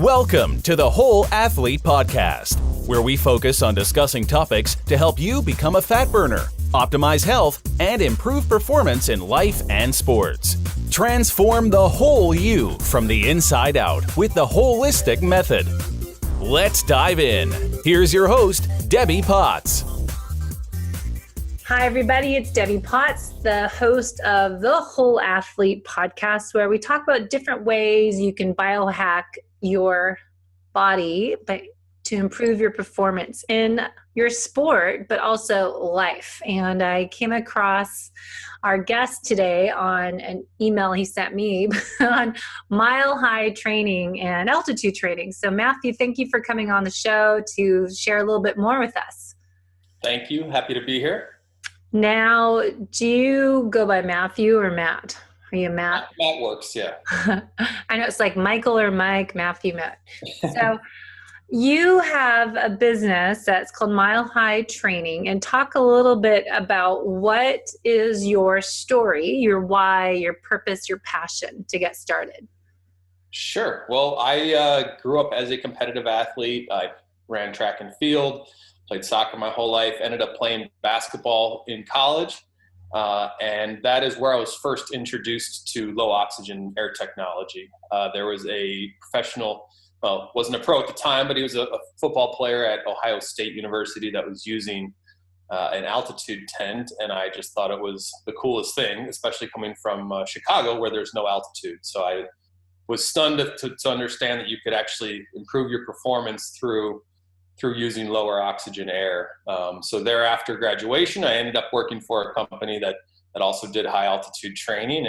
Welcome to the Whole Athlete Podcast, where we focus on discussing topics to help you become a fat burner, optimize health, and improve performance in life and sports. Transform the whole you from the inside out with the holistic method. Let's dive in. Here's your host, Debbie Potts. Hi, everybody. It's Debbie Potts, the host of the Whole Athlete Podcast, where we talk about different ways you can biohack your body to improve your performance in your sport, but also life. And I came across our guest today on an email he sent me on mile high training and altitude training. So Matthew, thank you for coming on the show to share a little bit more with us. Thank you. Happy to be here. Now, do you go by Matthew or Matt? Are you Matt? Matt works, yeah. I know it's like Michael or Mike, Matthew, Matt. So you have a business that's called Mile High Training, and talk a little bit about what is your story, your why, your purpose, your passion to get started. Sure. Well, I grew up as a competitive athlete. I ran track and field, played soccer my whole life, ended up playing basketball in college. And that is where I was first introduced to low oxygen air technology. There was a professional, well, wasn't a pro at the time, but he was a football player at Ohio State University that was using an altitude tent. And I just thought it was the coolest thing, especially coming from Chicago where there's no altitude. So I was stunned to understand that you could actually improve your performance through using lower oxygen air. So thereafter graduation, I ended up working for a company that also did high altitude training.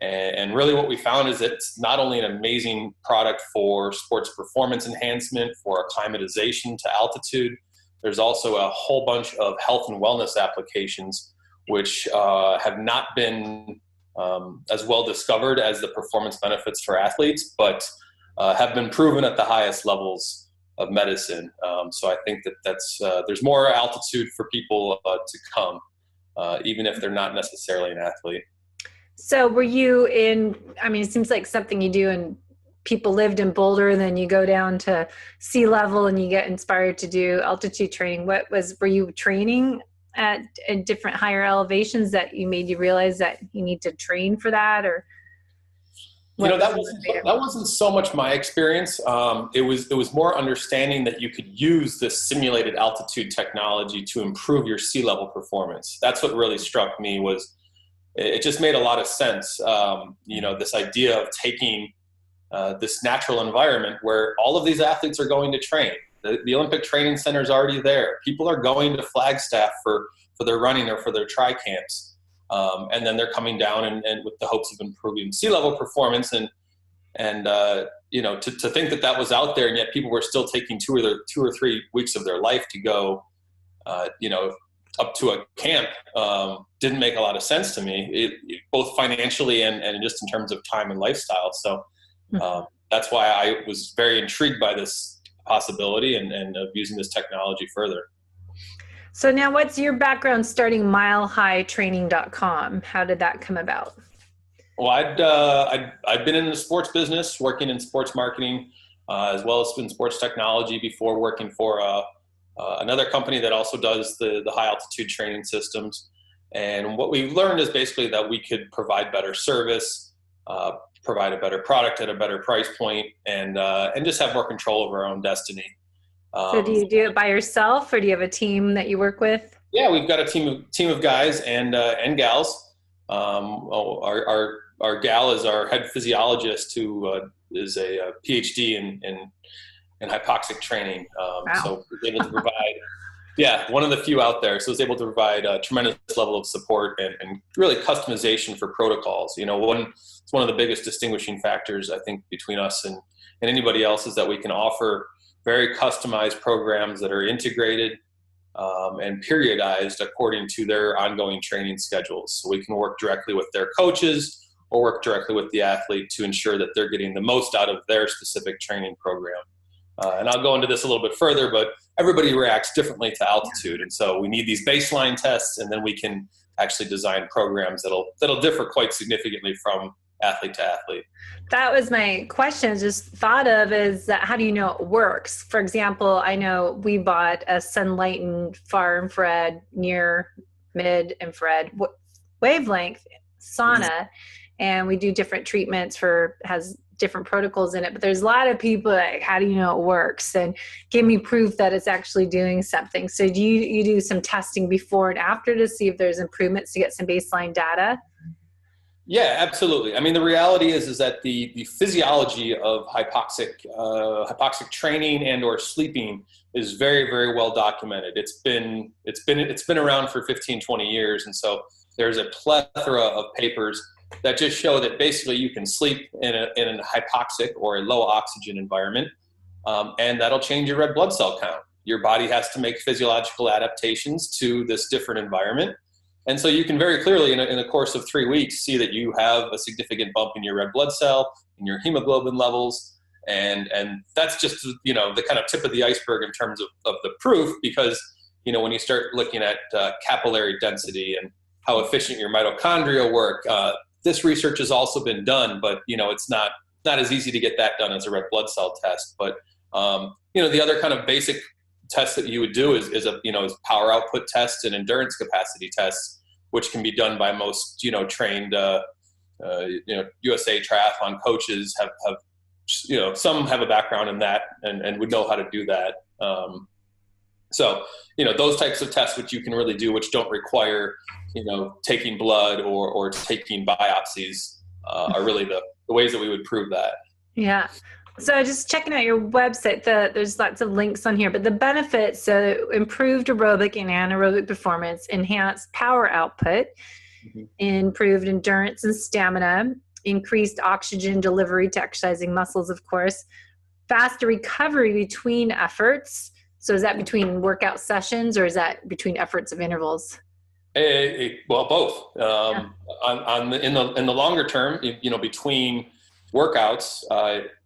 And really what we found is it's not only an amazing product for sports performance enhancement, for acclimatization to altitude, there's also a whole bunch of health and wellness applications, which have not been as well discovered as the performance benefits for athletes, but have been proven at the highest levels of medicine. So I think that's there's more altitude for people to come, even if they're not necessarily an athlete. So were you it seems like something you do and people lived in Boulder, and then you go down to sea level and you get inspired to do altitude training. Were you training at different higher elevations that made you realize that you need to train for that, or? That wasn't so much my experience. It was more understanding that you could use this simulated altitude technology to improve your sea level performance. That's what really struck me. It just made a lot of sense. This idea of taking this natural environment where all of these athletes are going to train. The Olympic Training Center is already there. People are going to Flagstaff for their running or for their tri camps. And then they're coming down and with the hopes of improving sea level performance and to think that was out there, and yet people were still taking 2 or 3 weeks of their life to go, up to a camp, didn't make a lot of sense to me, both financially and just in terms of time and lifestyle. So that's why I was very intrigued by this possibility and of using this technology further. So now what's your background starting milehightraining.com? How did that come about? Well, I'd been in the sports business, working in sports marketing, as well as in sports technology before working for another company that also does the high altitude training systems. And what we learned is basically that we could provide better service, provide a better product at a better price point, and just have more control over our own destiny. So do you do it by yourself, or do you have a team that you work with? Yeah, we've got a team of guys and gals. Our gal is our head physiologist, who is a PhD in hypoxic training. Wow. So we're able to provide, one of the few out there. So it's able to provide a tremendous level of support and really customization for protocols. It's one of the biggest distinguishing factors, I think, between us and anybody else, is that we can offer very customized programs that are integrated and periodized according to their ongoing training schedules. So we can work directly with their coaches or work directly with the athlete to ensure that they're getting the most out of their specific training program. And I'll go into this a little bit further, but everybody reacts differently to altitude. And so we need these baseline tests, and then we can actually design programs that'll differ quite significantly from athlete to athlete. That was my question. I just thought of is that how do you know it works? For example, I know we bought a sunlightened far infrared, near mid infrared wavelength sauna, and we do different treatments has different protocols in it. But there's a lot of people like, how do you know it works? And give me proof that it's actually doing something. So do you do some testing before and after to see if there's improvements to get some baseline data? Yeah, absolutely. I mean, the reality is that the physiology of hypoxic training and or sleeping is very, very well documented. It's been around for 15, 20 years. And so there's a plethora of papers that just show that basically you can sleep in a hypoxic or a low oxygen environment, and that'll change your red blood cell count. Your body has to make physiological adaptations to this different environment. And so you can very clearly, in the course of 3 weeks, see that you have a significant bump in your red blood cell, in your hemoglobin levels. And that's just, the kind of tip of the iceberg in terms of the proof, because, when you start looking at capillary density and how efficient your mitochondria work, this research has also been done, but, it's not as easy to get that done as a red blood cell test. But, the other kind of basic tests that you would do is power output tests and endurance capacity tests, which can be done by most, trained, USA triathlon coaches have some have a background in that and would know how to do that. So, those types of tests, which you can really do, which don't require, taking blood or taking biopsies, are really the ways that we would prove that. Yeah. So just checking out your website, there's lots of links on here, but the benefits, so improved aerobic and anaerobic performance, enhanced power output, improved endurance and stamina, increased oxygen delivery to exercising muscles, of course, faster recovery between efforts. So is that between workout sessions or is that between efforts of intervals? Well, both. In the longer term, between workouts,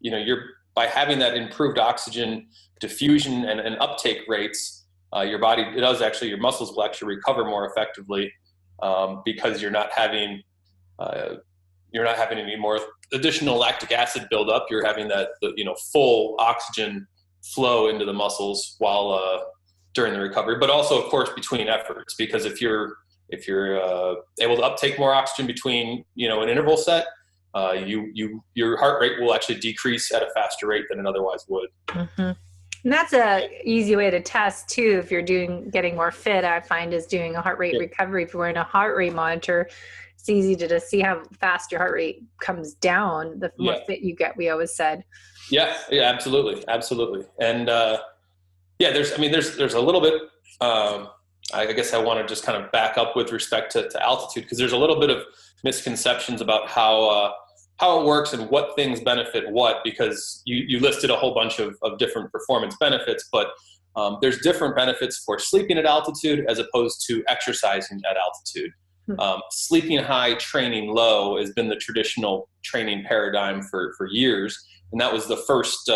you're by having that improved oxygen diffusion and uptake rates, your muscles will actually recover more effectively, because you're not having any more additional lactic acid buildup. You're having that full oxygen flow into the muscles while during the recovery, but also of course between efforts, because if you're able to uptake more oxygen between an interval set, your heart rate will actually decrease at a faster rate than it otherwise would. Mm-hmm. And that's a easy way to test too. If you're getting more fit, I find is doing a heart rate recovery. If you're wearing a heart rate monitor, it's easy to just see how fast your heart rate comes down the more fit you get. We always said. Yeah, absolutely. And there's a little bit. I guess I want to just kind of back up with respect to altitude, because there's a little bit of misconceptions about how it works and what things benefit what, because you listed a whole bunch of different performance benefits, but there's different benefits for sleeping at altitude as opposed to exercising at altitude. Sleeping high, training low has been the traditional training paradigm for years, and that was the first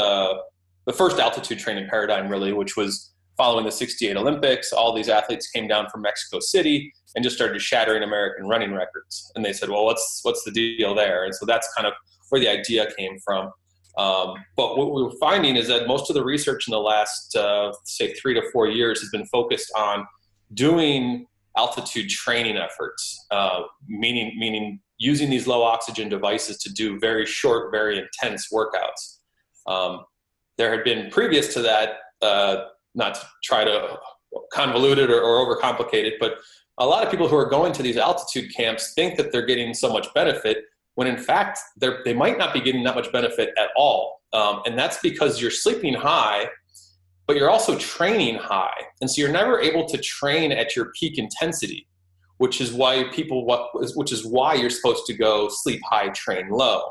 altitude training paradigm, really, which was following the '68 Olympics. All these athletes came down from Mexico City and just started shattering American running records. And they said, well, what's the deal there? And so that's kind of where the idea came from. But what we were finding is that most of the research in the last, say 3 to 4 years has been focused on doing altitude training efforts, meaning using these low oxygen devices to do very short, very intense workouts. There had been previous to that, not to try to convolute it or overcomplicate it, but a lot of people who are going to these altitude camps think that they're getting so much benefit when in fact they might not be getting that much benefit at all. And that's because you're sleeping high, but you're also training high. And so you're never able to train at your peak intensity, which is why you're supposed to go sleep high, train low.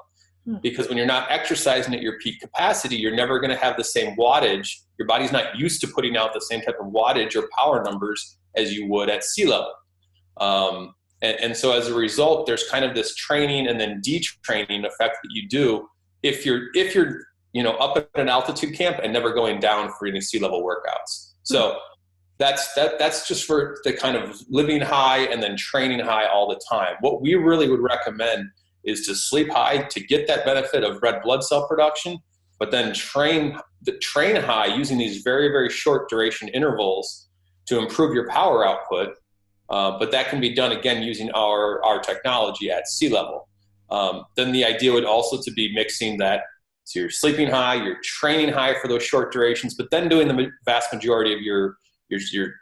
Because when you're not exercising at your peak capacity, you're never going to have the same wattage. Your body's not used to putting out the same type of wattage or power numbers as you would at sea level. And so as a result, there's kind of this training and then detraining effect that you do if you're up at an altitude camp and never going down for any sea level workouts. So that's just for the kind of living high and then training high all the time. What we really would recommend is to sleep high to get that benefit of red blood cell production, but then train high using these very, very short duration intervals to improve your power output. But that can be done, again, using our technology at sea level. Then the idea would also to be mixing that. So you're sleeping high, you're training high for those short durations, but then doing the vast majority of your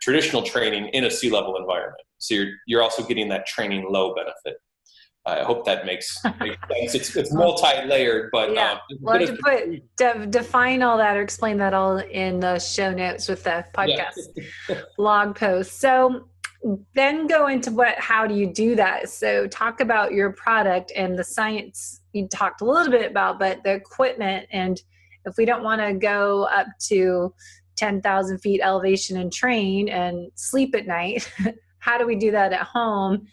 traditional training in a sea level environment. So you're also getting that training low benefit. I hope that makes sense. It's multi-layered, but yeah. We'll have to define all that or explain that all in the show notes with the podcast blog post. So then go into how do you do that? So talk about your product and the science you talked a little bit about, but the equipment, and if we don't want to go up to 10,000 feet elevation and train and sleep at night, how do we do that at home?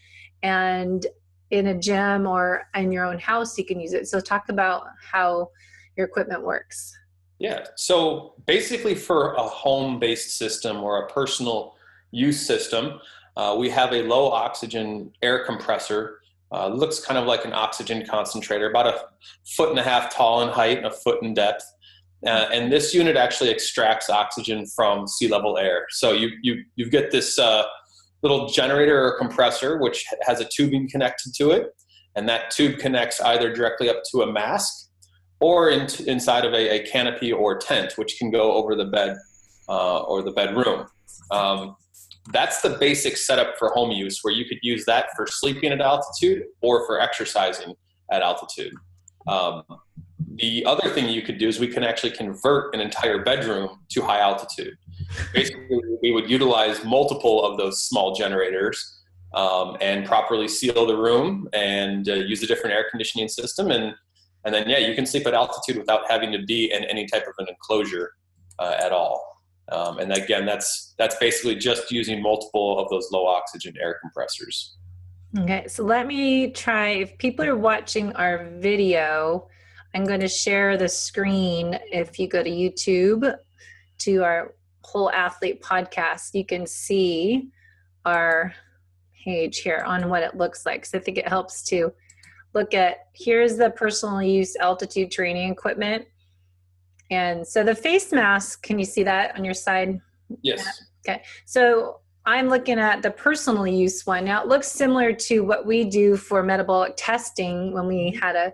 And in a gym or in your own house, you can use it. So talk about how your equipment works. Yeah. So basically for a home-based system or a personal use system, we have a low oxygen air compressor. Looks kind of like an oxygen concentrator, about 1.5 feet tall in height and 1 foot in depth. And this unit actually extracts oxygen from sea level air. So you get this little generator or compressor, which has a tubing connected to it. And that tube connects either directly up to a mask or inside of a canopy or tent, which can go over the bed or the bedroom. That's the basic setup for home use, where you could use that for sleeping at altitude or for exercising at altitude. The other thing you could do is we can actually convert an entire bedroom to high altitude. Basically, we would utilize multiple of those small generators and properly seal the room and use a different air conditioning system. And then, yeah, you can sleep at altitude without having to be in any type of an enclosure at all. And again, that's basically just using multiple of those low oxygen air compressors. Okay, so let me try. If people are watching our video, I'm going to share the screen. If you go to YouTube to our Whole Athlete podcast, you can see our page here on what it looks like. So I think it helps to look at, here's the personal use altitude training equipment. And so the face mask, can you see that on your side? Yes. Okay. So I'm looking at the personal use one. Now it looks similar to what we do for metabolic testing. When we had a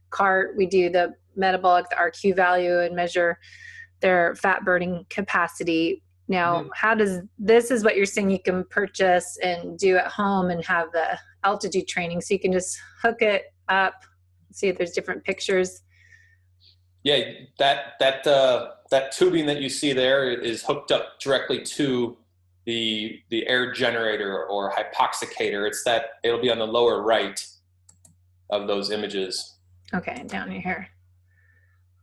cart, we do the metabolic, the RQ value, and measure their fat burning capacity. Now, this is what you're saying you can purchase and do at home and have the altitude training. So you can just hook it up, see if there's different pictures. Yeah, that tubing that you see there is hooked up directly to the air generator or hypoxicator. It'll be on the lower right of those images. Okay, down here.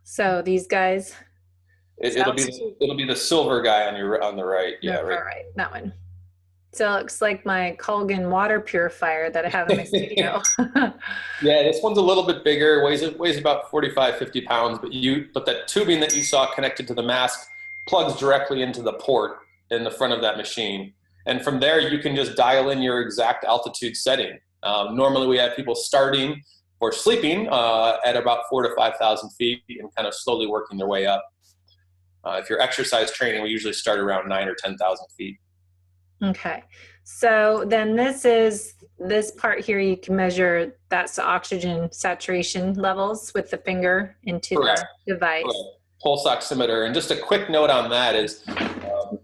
So these guys. It'll be the silver guy on the right. Yeah, right. All right, that one. So it looks like my Colgan water purifier that I have in my studio. Yeah, this one's a little bit bigger. Weighs about 45, 50 pounds. But that tubing that you saw connected to the mask plugs directly into the port in the front of that machine. And from there, you can just dial in your exact altitude setting. Normally, we have people starting or sleeping at about 4,000 to 5,000 feet and kind of slowly working their way up. If you're exercise training, we usually start around 9,000 or 10,000 feet. Okay. So then this part here, you can measure, that's the oxygen saturation levels with the finger into Correct. The device. Correct. Pulse oximeter. And just a quick note on that is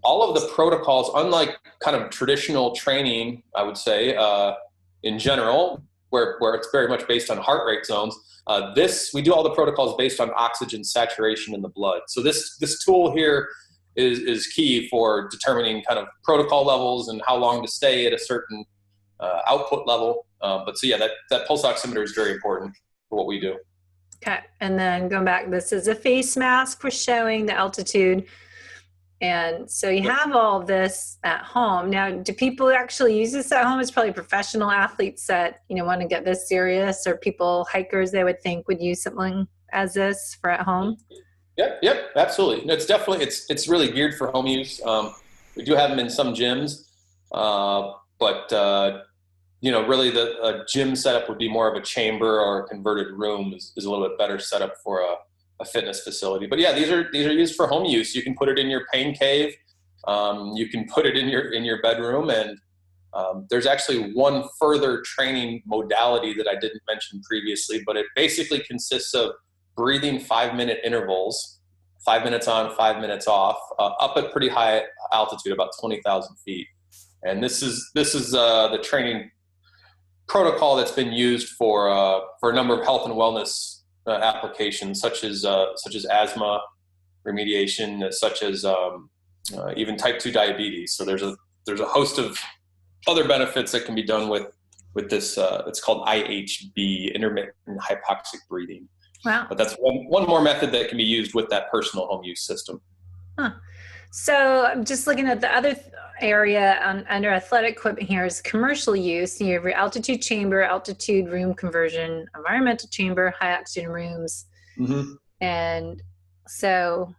all of the protocols, unlike kind of traditional training, I would say, in general, where it's very much based on heart rate zones, we do all the protocols based on oxygen saturation in the blood. So this tool here is key for determining kind of protocol levels and how long to stay at a certain output level. But so yeah, that pulse oximeter is very important for what we do. Okay, and then going back, this is a face mask for showing the altitude. And so you have all of this at home. Now, do people actually use this at home? It's probably professional athletes that, want to get this serious, or people, hikers, they would think would use something as this for at home. Yep, absolutely. It's definitely, it's really geared for home use. We do have them in some gyms, but really a gym setup would be more of a chamber, or a converted room is a little bit better setup for a fitness facility. But yeah, these are used for home use. You can put it in your pain cave. You can put it in your bedroom, and there's actually one further training modality that I didn't mention previously, but it basically consists of breathing 5-minute intervals, 5 minutes on, 5 minutes off, up at pretty high altitude, about 20,000 feet. And this is the training protocol that's been used for a number of health and wellness applications, such as asthma remediation, such as even type 2 diabetes. So there's a host of other benefits that can be done with this. It's called IHB, intermittent hypoxic breathing. Wow. But that's one more method that can be used with that personal home use system. Huh. So I'm just looking at the other area under athletic equipment here is commercial use. You have your altitude chamber, altitude room conversion, environmental chamber, high oxygen rooms. Mm-hmm. And so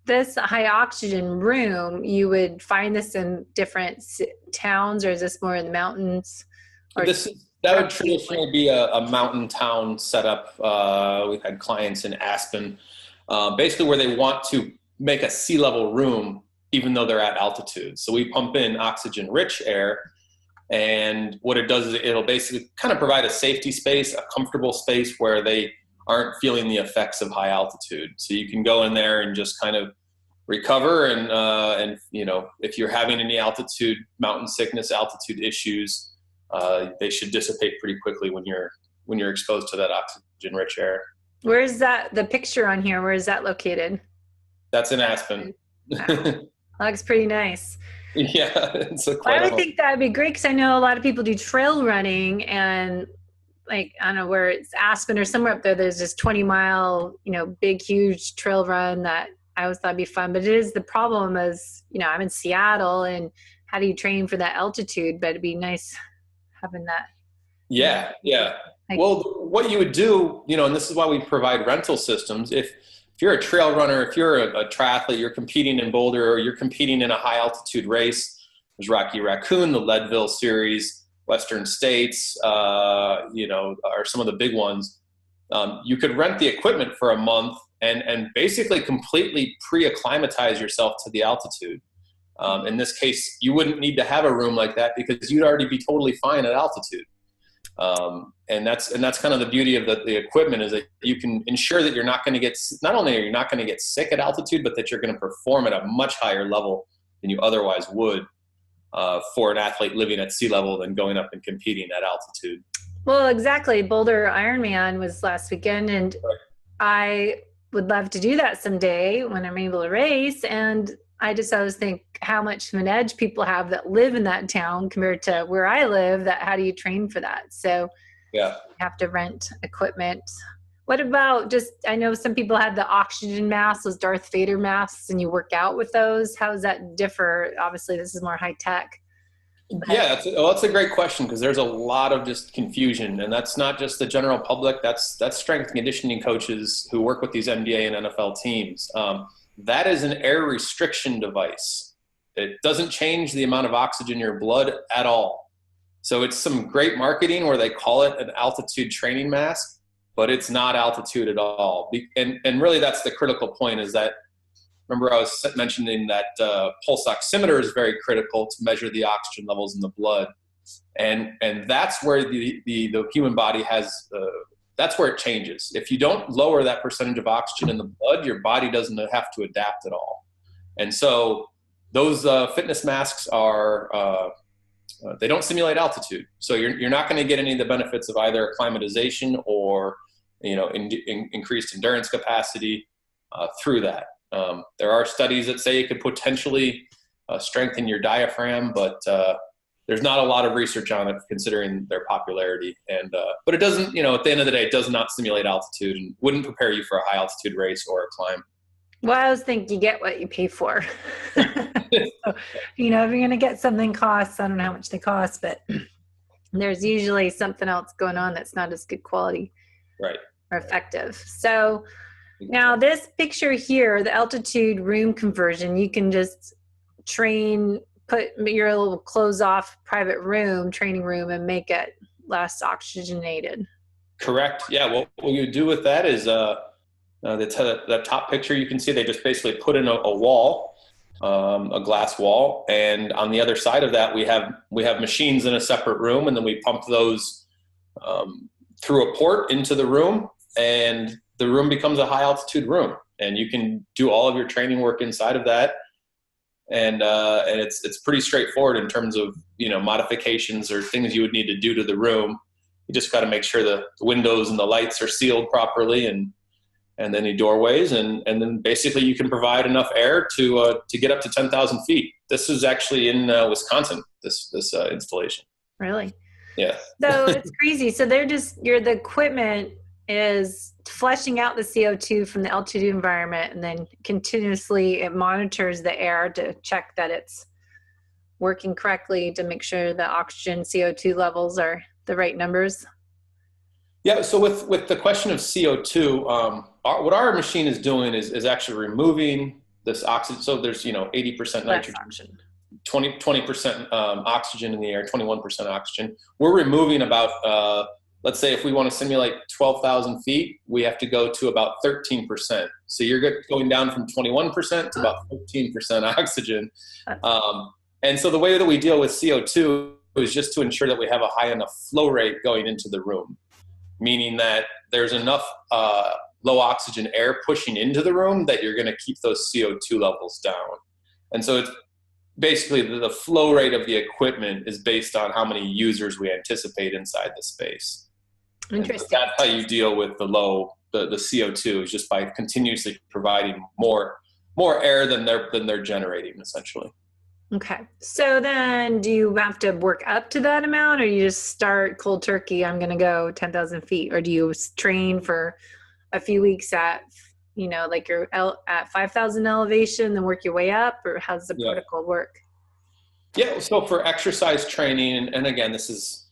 this high oxygen room, you would find this in different towns, or is this more in the mountains? Or that would traditionally be a mountain town setup. We've had clients in Aspen, basically where they want to make a sea level room even though they're at altitude. So we pump in oxygen rich air, and what it does is it'll basically kind of provide a safety space, a comfortable space where they aren't feeling the effects of high altitude. So you can go in there and just kind of recover, and if you're having any altitude mountain sickness, altitude issues, they should dissipate pretty quickly when you're exposed to that oxygen rich air. Where is that, the picture on here, where is that located? That's in Aspen. Wow. Looks pretty nice. Yeah, it's I would think that would be great, because I know a lot of people do trail running, and like, I don't know where it's Aspen or somewhere up there, there's this 20-mile, big, huge trail run that I always thought would be fun. But it is, the problem is, I'm in Seattle, and how do you train for that altitude? But it'd be nice having that. Yeah. Well, what you would do, and this is why we provide rental systems. If you're a trail runner, if you're a triathlete, you're competing in Boulder, or you're competing in a high altitude race, there's Rocky Raccoon, the Leadville series, Western States, are some of the big ones. You could rent the equipment for a month and basically completely pre-acclimatize yourself to the altitude. In this case, you wouldn't need to have a room like that, because you'd already be totally fine at altitude. And that's kind of the beauty of the equipment, is that you can ensure that you're not going to get, not only are you not going to get sick at altitude, but that you're going to perform at a much higher level than you otherwise would for an athlete living at sea level than going up and competing at altitude. Well, exactly. Boulder Ironman was last weekend, and right. I would love to do that someday when I'm able to race. And I just always think how much of an edge people have that live in that town compared to where I live, that how do you train for that? So yeah, you have to rent equipment. What about I know some people had the oxygen masks, those Darth Vader masks, and you work out with those. How does that differ? Obviously, this is more high tech. Yeah, that's a great question, because there's a lot of just confusion, and that's not just the general public. That's strength and conditioning coaches who work with these NBA and NFL teams. That is an air restriction device. It doesn't change the amount of oxygen in your blood at all. So it's some great marketing where they call it an altitude training mask, but it's not altitude at all. And really that's the critical point, is that, remember I was mentioning that pulse oximeter is very critical to measure the oxygen levels in the blood. And that's where the human body has that's where it changes. If you don't lower that percentage of oxygen in the blood, your body doesn't have to adapt at all. And so those fitness masks are, they don't simulate altitude. So you're not going to get any of the benefits of either acclimatization or, increased endurance capacity through that. There are studies that say it could potentially strengthen your diaphragm, but there's not a lot of research on it considering their popularity. But it doesn't, at the end of the day, it does not simulate altitude and wouldn't prepare you for a high altitude race or a climb. Well, I always think you get what you pay for. So, if you're going to get something costs, I don't know how much they cost, but there's usually something else going on that's not as good quality. Right. Or effective. So now this picture here, the altitude room conversion, you can just train put your little closed off private room, training room, and make it less oxygenated. Correct. Yeah. What you do with that is the top picture you can see, they just basically put in a wall, a glass wall, and on the other side of that we have machines in a separate room, and then we pump those through a port into the room, and the room becomes a high altitude room, and you can do all of your training work inside of that. And it's pretty straightforward in terms of, modifications or things you would need to do to the room. You just got to make sure the windows and the lights are sealed properly, and any doorways, and then basically you can provide enough air to get up to 10,000 feet. This is actually in Wisconsin, this installation. Really? Yeah. So it's crazy. So the equipment is flushing out the CO2 from the altitude environment, and then continuously it monitors the air to check that it's working correctly, to make sure the oxygen CO2 levels are the right numbers. Yeah. So with the question of CO2, what our machine is doing is actually removing this oxygen. So there's 80% nitrogen, 20% oxygen in the air, 21% oxygen. We're removing about let's say if we want to simulate 12,000 feet, we have to go to about 13%. So you're going down from 21% to about 15% oxygen. And so the way that we deal with CO2 is just to ensure that we have a high enough flow rate going into the room, meaning that there's enough low oxygen air pushing into the room that you're going to keep those CO2 levels down. And so it's basically the flow rate of the equipment is based on how many users we anticipate inside the space. Interesting. That's how you deal with the CO2, is just by continuously providing more air than they're generating, essentially. Okay. So then do you have to work up to that amount, or you just start cold turkey, I'm going to go 10,000 feet? Or do you train for a few weeks at, like you're at 5,000 elevation, then work your way up? Or how's the protocol work? Yeah. So for exercise training, and again, this is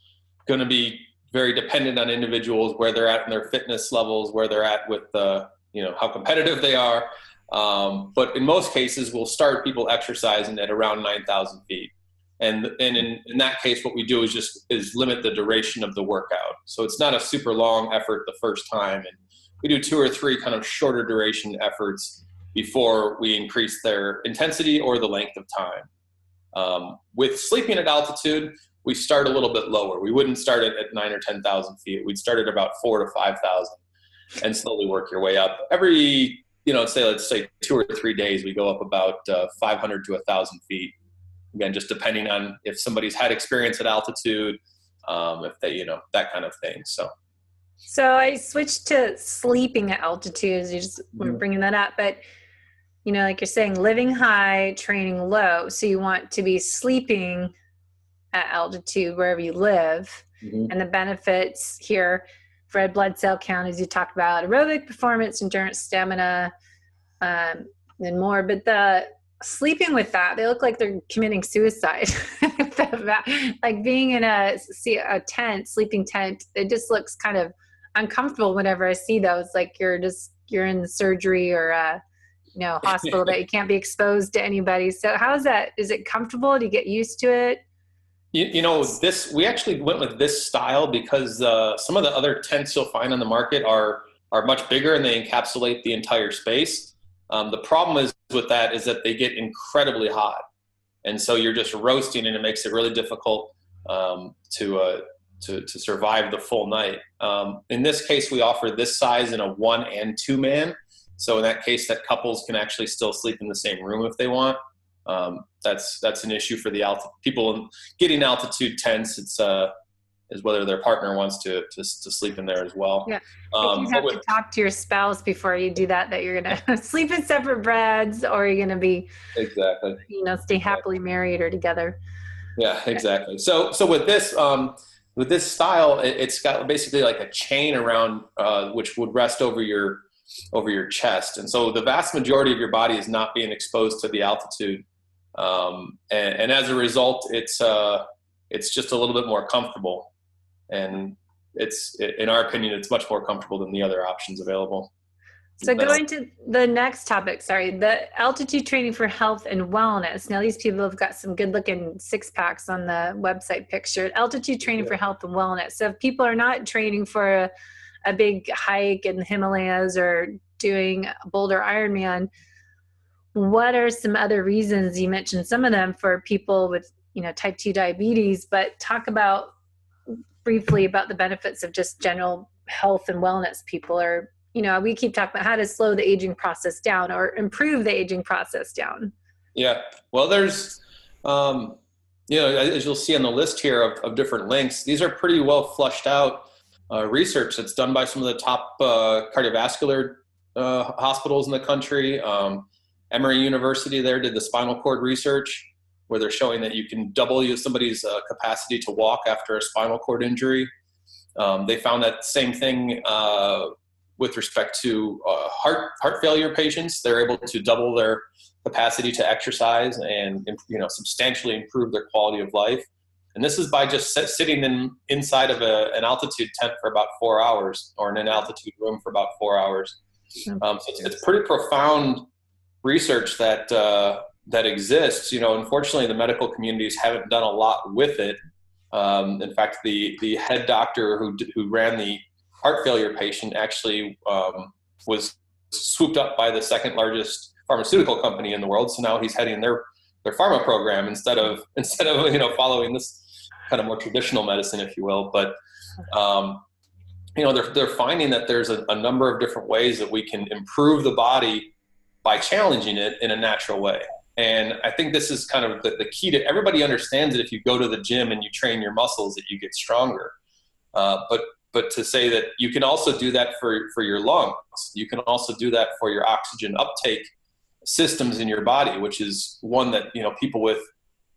going to be very dependent on individuals, where they're at in their fitness levels, where they're at with how competitive they are. But in most cases, we'll start people exercising at around 9,000 feet. And in that case, what we do is limit the duration of the workout. So it's not a super long effort the first time. And we do 2 or 3 kind of shorter duration efforts before we increase their intensity or the length of time. With sleeping at altitude, we start a little bit lower. We wouldn't start at 9,000 or 10,000 feet. We'd start at about 4,000 to 5,000 and slowly work your way up. Every, let's say 2 or 3 days, we go up about 500 to 1,000 feet. Again, just depending on if somebody's had experience at altitude, if they, that kind of thing. So I switched to sleeping at altitude, as you just were bringing that up. But, like you're saying, living high, training low. So you want to be sleeping at altitude wherever you live. Mm-hmm. And the benefits here, red blood cell count, as you talked about, aerobic performance, endurance, stamina, and more. But the sleeping with that, they look like they're committing suicide. Like being in a tent, sleeping tent, it just looks kind of uncomfortable whenever I see those. Like you're in the surgery or hospital that you can't be exposed to anybody. So how is that? Is it comfortable? Do you get used to it? We actually went with this style because some of the other tents you'll find on the market are much bigger and they encapsulate the entire space. The problem with that is that they get incredibly hot. And so you're just roasting, and it makes it really difficult to survive the full night. In this case, we offer this size in a 1 and 2 man. So in that case, that couples can actually still sleep in the same room if they want. That's an issue for the people getting altitude tents. It's is whether their partner wants to sleep in there as well. Yeah, you have to talk to your spouse before you do that you're gonna sleep in separate beds, or you're gonna be exactly stay happily married or together. Yeah, exactly. So with this style, it's got basically like a chain around which would rest over your chest, and so the vast majority of your body is not being exposed to the altitude. And as a result, it's just a little bit more comfortable, and in our opinion, it's much more comfortable than the other options available. So going to the next topic, the altitude training for health and wellness. Now these people have got some good looking six packs on the website picture. Altitude training for health and wellness. So if people are not training for a big hike in the Himalayas or doing Boulder Ironman, what are some other reasons? You mentioned some of them for people with, type 2 diabetes, but talk briefly about the benefits of just general health and wellness. People are, we keep talking about how to slow the aging process down or improve the aging process down. Yeah. Well, there's, as you'll see on the list here of different links, these are pretty well flushed out research that's done by some of the top cardiovascular hospitals in the country. Emory University there did the spinal cord research where they're showing that you can double somebody's capacity to walk after a spinal cord injury. They found that same thing with respect to heart failure patients. They're able to double their capacity to exercise and substantially improve their quality of life. And this is by just sitting inside of an altitude tent for about 4 hours, or in an altitude room for about 4 hours. So it's pretty profound research that exists. Unfortunately, the medical communities haven't done a lot with it. In fact, the head doctor who ran the heart failure patient actually was swooped up by the second largest pharmaceutical company in the world. So now he's heading their pharma program instead of following this kind of more traditional medicine, if you will. But they're finding that there's a number of different ways that we can improve the body by challenging it in a natural way. And I think this is kind of the key to everybody understands that if you go to the gym and you train your muscles, that you get stronger. But to say that you can also do that for your lungs, you can also do that for your oxygen uptake systems in your body, which is one that people with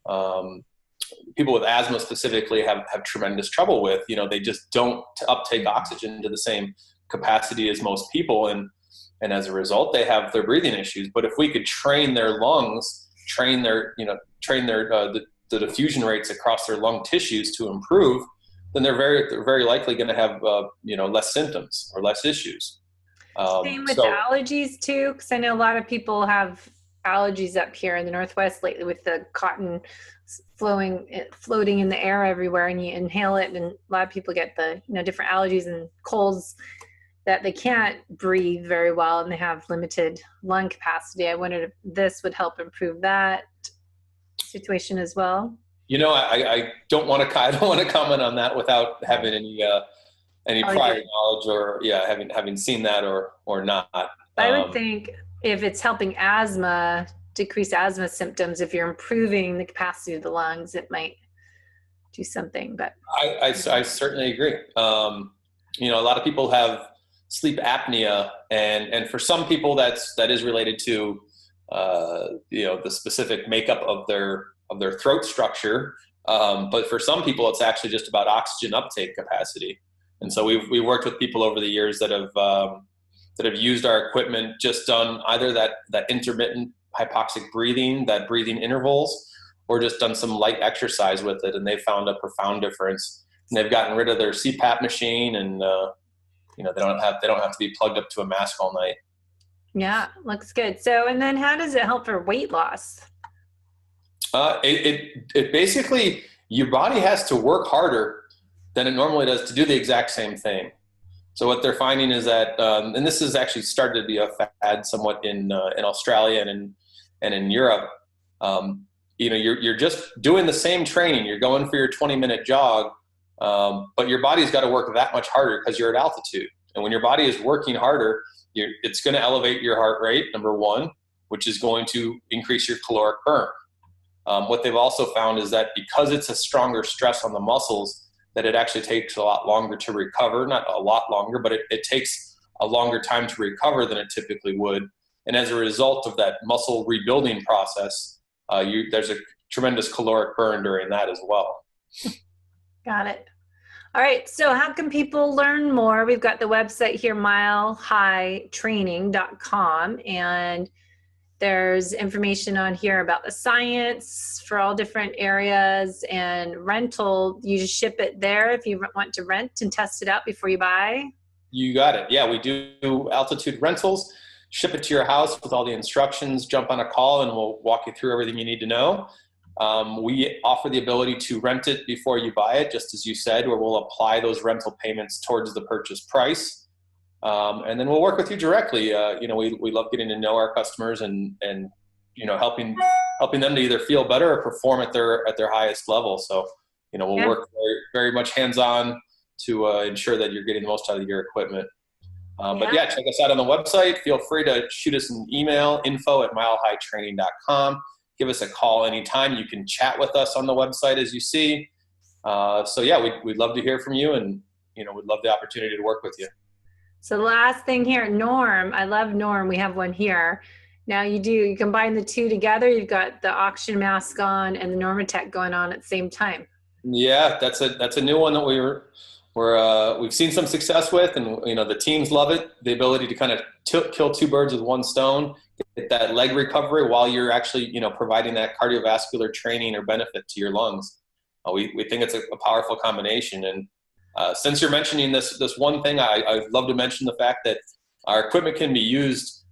asthma specifically have tremendous trouble with. They just don't uptake oxygen to the same capacity as most people, and as a result, they have their breathing issues. But if we could train their lungs, train the diffusion rates across their lung tissues to improve, then they're very likely going to have less symptoms or less issues. Same with allergies too, because I know a lot of people have allergies up here in the Northwest lately with the cotton floating in the air everywhere, and you inhale it, and a lot of people get the different allergies and colds that they can't breathe very well and they have limited lung capacity. I wondered if this would help improve that situation as well. I don't want to comment on that without having any prior knowledge or having seen that or not. I would think if it's helping decrease asthma symptoms, if you're improving the capacity of the lungs, it might do something. But I certainly agree. A lot of people have sleep apnea, and for some people that is related to the specific makeup of their throat structure, but for some people it's actually just about oxygen uptake capacity. And so we've worked with people over the years that have used our equipment, just done either that intermittent hypoxic breathing, that breathing intervals, or just done some light exercise with it, and they found a profound difference. And they've gotten rid of their CPAP machine, and they don't have to be plugged up to a mask all night. Yeah, looks good. So, and then how does it help for weight loss? It basically, your body has to work harder than it normally does to do the exact same thing. So what they're finding is that, and this has actually started to be a fad somewhat in Australia and in Europe. You're just doing the same training. You're going for your 20-minute jog, but your body's got to work that much harder because you're at altitude. And when your body is working harder, it's going to elevate your heart rate, number one, which is going to increase your caloric burn. What they've also found is that because it's a stronger stress on the muscles, that it actually takes a lot longer to recover. Not a lot longer, but it takes a longer time to recover than it typically would. And as a result of that muscle rebuilding process, there's a tremendous caloric burn during that as well. Got it. All right. So how can people learn more? We've got the website here, milehightraining.com, and there's information on here about the science for all different areas, and rental. You just ship it there if you want to rent and test it out before you buy. You got it. Yeah, we do altitude rentals, ship it to your house with all the instructions, jump on a call, and we'll walk you through everything you need to know. We offer the ability to rent it before you buy it, just as you said, where we'll apply those rental payments towards the purchase price. And then we'll work with you directly. We love getting to know our customers and helping them to either feel better or perform at their highest level. So, we'll work very, very much hands-on to ensure that you're getting the most out of your equipment. But check us out on the website. Feel free to shoot us an email, info@milehightraining.com. Give us a call anytime. You can chat with us on the website, as you see. We'd love to hear from you, and we'd love the opportunity to work with you. So the last thing here, Norm. I love Norm. We have one here. Now you combine the two together. You've got the oxygen mask on and the Normatec going on at the same time. Yeah, that's a new one that we've seen some success with, and the teams love it. The ability to kind of kill two birds with one stone, get that leg recovery while you're actually providing that cardiovascular training or benefit to your lungs. We think it's a powerful combination. And since you're mentioning this one thing, I'd love to mention the fact that our equipment can be used,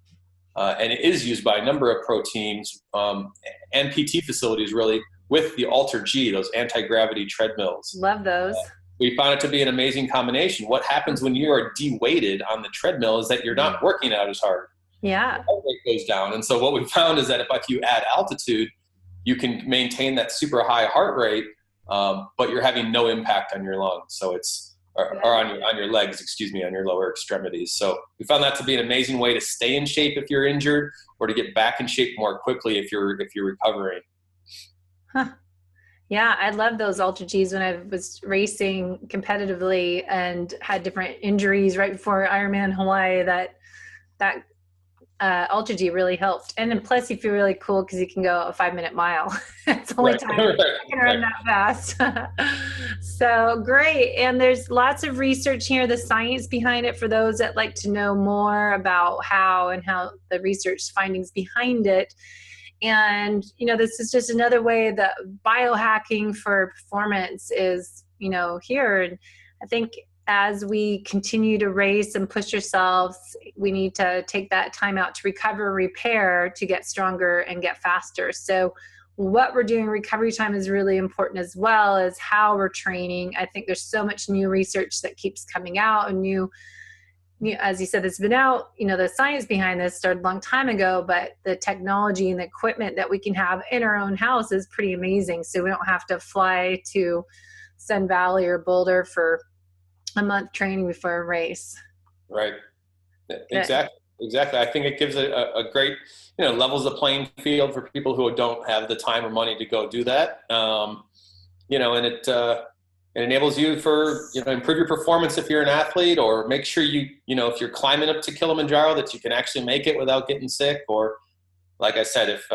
and it is used by a number of pro teams and PT facilities, really, with the Alter G, those anti-gravity treadmills. Love those. We found it to be an amazing combination. What happens when you are de-weighted on the treadmill is that you're not working out as hard. Yeah. The heart rate goes down. And so what we found is that if you add altitude, you can maintain that super high heart rate, but you're having no impact on your lungs. So or on your legs, on your lower extremities. So we found that to be an amazing way to stay in shape if you're injured, or to get back in shape more quickly if you're recovering. Huh. Yeah, I love those Ultra Gs when I was racing competitively and had different injuries right before Ironman Hawaii. That Ultra G really helped. And then plus you feel really cool because you can go a 5-minute mile. It's the only time I can run that fast. So great. And there's lots of research here, the science behind it for those that like to know more about how the research findings behind it. And, this is just another way that biohacking for performance is, here. And I think as we continue to race and push ourselves, we need to take that time out to recover, repair, to get stronger and get faster. So what we're doing recovery time is really important, as well as how we're training. I think there's so much new research that keeps coming out, and new, as you said, it's been out, the science behind this started a long time ago, but the technology and the equipment that we can have in our own house is pretty amazing. So we don't have to fly to Sun Valley or Boulder for a month training before a race. Right. Exactly. I think it gives a great, levels the playing field for people who don't have the time or money to go do that. And it enables you for, improve your performance if you're an athlete, or make sure if you're climbing up to Kilimanjaro, that you can actually make it without getting sick. Or like I said, if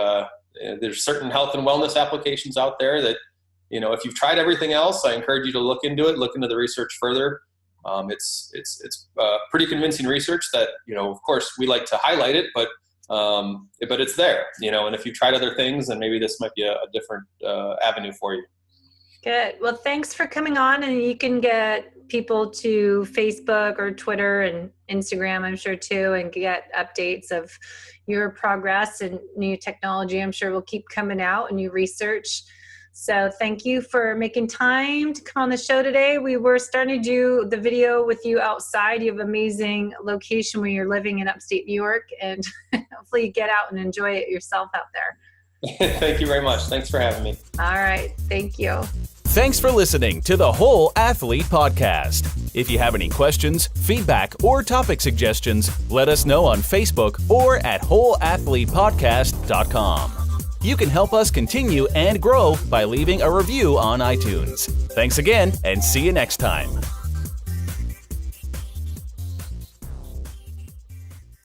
there's certain health and wellness applications out there that, if you've tried everything else, I encourage you to look into the research further. It's pretty convincing research that, of course we like to highlight it, but it's there, and if you've tried other things, then maybe this might be a different avenue for you. Good. Well, thanks for coming on, and you can get people to Facebook or Twitter and Instagram, I'm sure too, and get updates of your progress and new technology. I'm sure will keep coming out, and new research. So thank you for making time to come on the show today. We were starting to do the video with you outside. You have an amazing location where you're living in upstate New York, and hopefully you get out and enjoy it yourself out there. Thank you very much. Thanks for having me. All right. Thank you. Thanks for listening to the Whole Athlete Podcast. If you have any questions, feedback, or topic suggestions, let us know on Facebook or at wholeathletepodcast.com. You can help us continue and grow by leaving a review on iTunes. Thanks again, and see you next time.